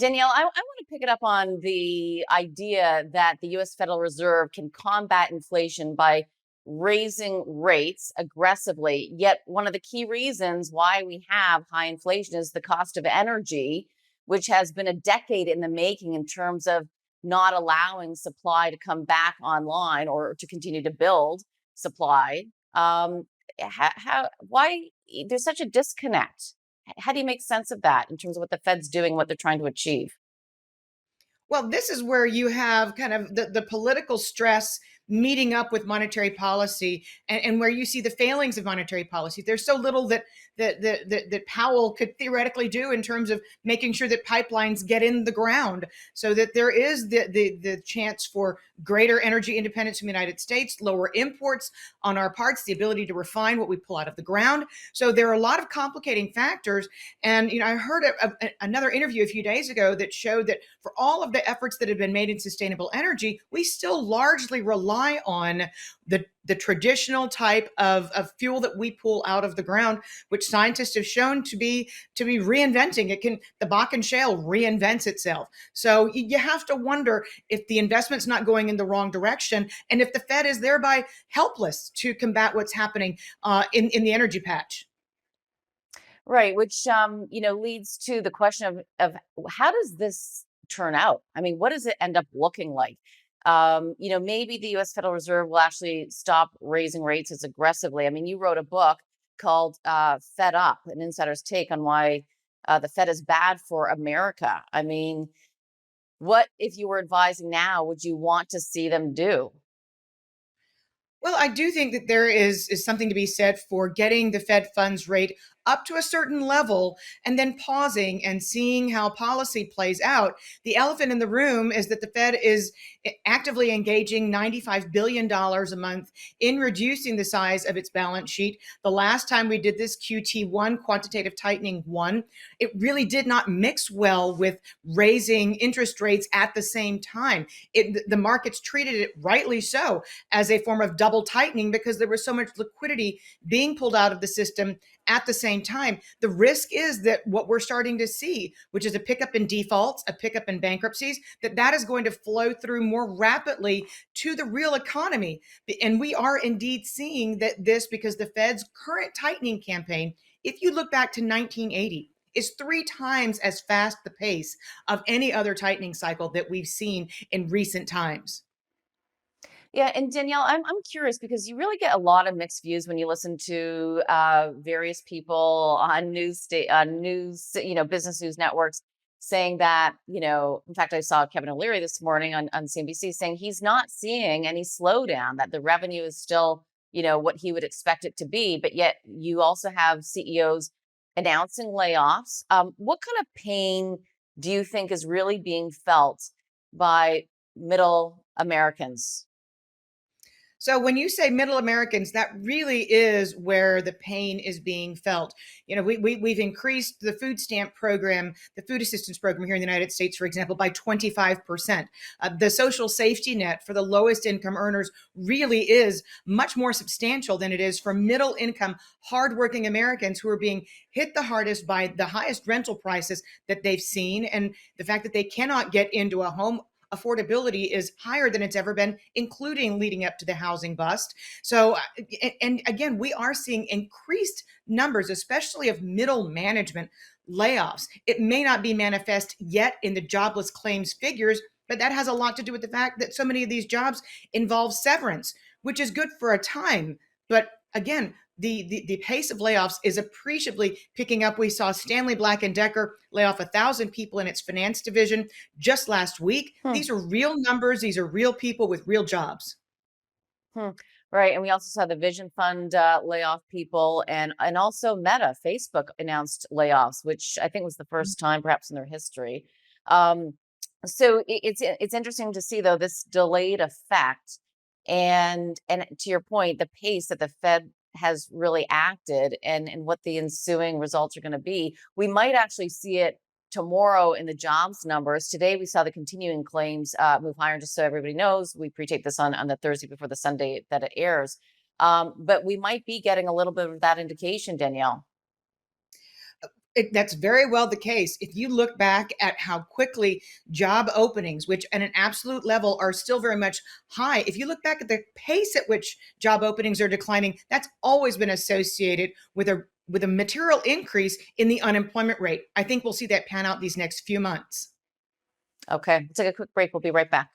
Danielle, I want to pick it up on the idea that the US Federal Reserve can combat inflation by raising rates aggressively. Yet, one of the key reasons why we have high inflation is the cost of energy, which has been a decade in the making in terms of not allowing supply to come back online or to continue to build supply. Um, why there's such a disconnect? How do you make sense of that in terms of what the Fed's doing, what they're trying to achieve? Well, this is where you have kind of the political stress meeting up with monetary policy, and where you see the failings of monetary policy. There's so little that Powell could theoretically do in terms of making sure that pipelines get in the ground, so that there is the chance for greater energy independence in the United States, lower imports on our parts, the ability to refine what we pull out of the ground. So there are a lot of complicating factors. And I heard another interview a few days ago that showed that for all of the efforts that have been made in sustainable energy, we still largely rely on the traditional type of fuel that we pull out of the ground, which scientists have shown to be reinventing. The Bakken shale reinvents itself. So you have to wonder if the investment's not going in the wrong direction, and if the Fed is thereby helpless to combat what's happening in the energy patch. Right, which leads to the question of how does this turn out? I mean, what does it end up looking like? Maybe the US Federal Reserve will actually stop raising rates as aggressively. I mean, you wrote a book called Fed Up, an insider's take on why the Fed is bad for America. I mean, what if you were advising now would you want to see them do? Well, I do think that there is something to be said for getting the Fed funds rate up to a certain level and then pausing and seeing how policy plays out. The elephant in the room is that the Fed is actively engaging $95 billion a month in reducing the size of its balance sheet. The last time we did this, QT1, quantitative tightening one, it really did not mix well with raising interest rates at the same time. The markets treated it, rightly so, as a form of double tightening because there was so much liquidity being pulled out of the system at the same time. The risk is that what we're starting to see, which is a pickup in defaults, a pickup in bankruptcies, that is going to flow through more rapidly to the real economy. And we are indeed seeing that this because the Fed's current tightening campaign, if you look back to 1980, is three times as fast the pace of any other tightening cycle that we've seen in recent times. Yeah, and Danielle, I'm curious because you really get a lot of mixed views when you listen to various people on news, business news networks saying that, in fact, I saw Kevin O'Leary this morning on CNBC saying he's not seeing any slowdown, that the revenue is still, what he would expect it to be. But yet you also have CEOs announcing layoffs. What kind of pain do you think is really being felt by middle Americans? So when you say middle Americans, that really is where the pain is being felt. We've increased the food stamp program, the food assistance program here in the United States, for example, by 25%. The social safety net for the lowest income earners really is much more substantial than it is for middle income, hardworking Americans who are being hit the hardest by the highest rental prices that they've seen, and the fact that they cannot get into a home. Affordability is higher than it's ever been, including leading up to the housing bust. So, and again, we are seeing increased numbers, especially of middle management layoffs. It may not be manifest yet in the jobless claims figures, but that has a lot to do with the fact that so many of these jobs involve severance, which is good for a time. But again, the pace of layoffs is appreciably picking up. We saw Stanley Black and Decker lay off 1,000 people in its finance division just last week. Hmm. These are real numbers. These are real people with real jobs. Hmm. Right, and we also saw the Vision Fund layoff people, and also Meta, Facebook announced layoffs, which I think was the first time, perhaps in their history. Um, so it's interesting to see though this delayed effect, and to your point, the pace that the Fed has really acted, and what the ensuing results are going to be. We might actually see it tomorrow in the jobs numbers. Today, we saw the continuing claims move higher. And just so everybody knows, we pre-tape this on the Thursday before the Sunday that it airs. But we might be getting a little bit of that indication, Danielle. That's very well the case. If you look back at how quickly job openings, which at an absolute level are still very much high, if you look back at the pace at which job openings are declining, that's always been associated with a material increase in the unemployment rate. I think we'll see that pan out these next few months. Okay, let's take a quick break. We'll be right back.